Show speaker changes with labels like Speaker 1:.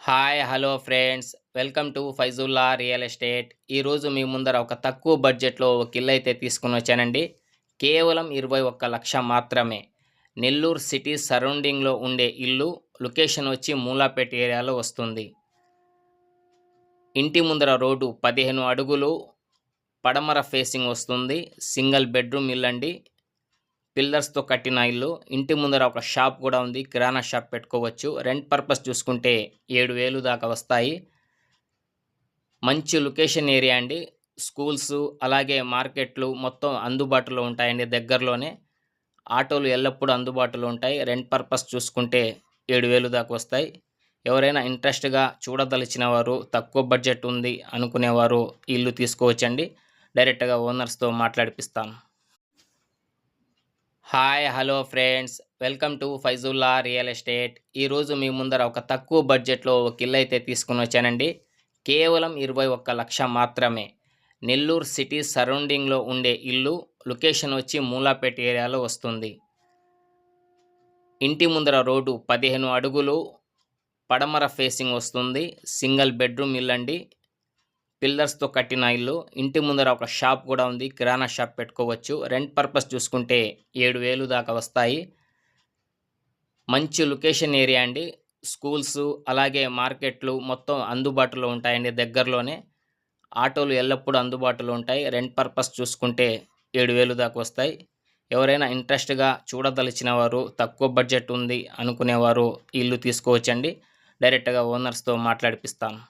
Speaker 1: Hi hello friends welcome to Faizullah real estate. ఈరోజు మీ ముందర ఒక తక్కువ బడ్జెట్లో ఒక ఇల్లు అయితే తీసుకుని వచ్చానండి. కేవలం 21,00,000 మాత్రమే. నెల్లూరు సిటీ సరౌండింగ్లో ఉండే ఇల్లు. లొకేషన్ వచ్చి మూలాపేట ఏరియాలో వస్తుంది. ఇంటి ముందర రోడ్డు 15 అడుగులు పడమర ఫేసింగ్ వస్తుంది. సింగిల్ బెడ్రూమ్ ఇల్లు అండి. పిల్లర్స్తో కట్టిన ఇల్లు. ఇంటి ముందర ఒక షాప్ కూడా ఉంది. కిరాణా షాప్ పెట్టుకోవచ్చు. రెంట్ పర్పస్ చూసుకుంటే 7,000 దాకా వస్తాయి. మంచి లొకేషన్ ఏరియా అండి. స్కూల్స్ అలాగే మార్కెట్లు మొత్తం అందుబాటులో ఉంటాయండి. దగ్గరలోనే ఆటోలు ఎల్లప్పుడూ అందుబాటులో ఉంటాయి. రెంట్ పర్పస్ చూసుకుంటే 7,000 దాకా వస్తాయి. ఎవరైనా ఇంట్రెస్ట్గా చూడదలిచిన వారు, తక్కువ బడ్జెట్ ఉంది అనుకునేవారు ఇల్లు తీసుకోవచ్చండి. డైరెక్ట్గా ఓనర్స్తో మాట్లాడిపిస్తాను. Hi hello friends welcome to Faizullah real estate. ఈరోజు మీ ముందర ఒక తక్కువ బడ్జెట్లో ఒక ఇల్లు అయితే తీసుకుని వచ్చానండి. కేవలం 21,00,000 మాత్రమే. నెల్లూరు సిటీ సరౌండింగ్లో ఉండే ఇల్లు. లొకేషన్ వచ్చి మూలాపేట ఏరియాలో వస్తుంది. ఇంటి ముందర రోడ్డు 15 అడుగులు పడమర ఫేసింగ్ వస్తుంది. సింగిల్ బెడ్రూమ్ ఇల్లు అండి. పిల్లర్స్తో కట్టిన ఇల్లు. ఇంటి ముందర ఒక షాప్ కూడా ఉంది. కిరాణా షాప్ పెట్టుకోవచ్చు. రెంట్ పర్పస్ చూసుకుంటే 7,000 దాకా వస్తాయి. మంచి లొకేషన్ ఏరియా అండి. స్కూల్స్ అలాగే మార్కెట్లు మొత్తం అందుబాటులో ఉంటాయండి. దగ్గరలోనే ఆటోలు ఎల్లప్పుడూ అందుబాటులో ఉంటాయి. రెంట్ పర్పస్ చూసుకుంటే 7,000 దాకా వస్తాయి. ఎవరైనా ఇంట్రెస్ట్గా చూడదలిచిన వారు, తక్కువ బడ్జెట్ ఉంది అనుకునేవారు ఇల్లు తీసుకోవచ్చండి. డైరెక్ట్గా ఓనర్స్తో మాట్లాడిపిస్తాను.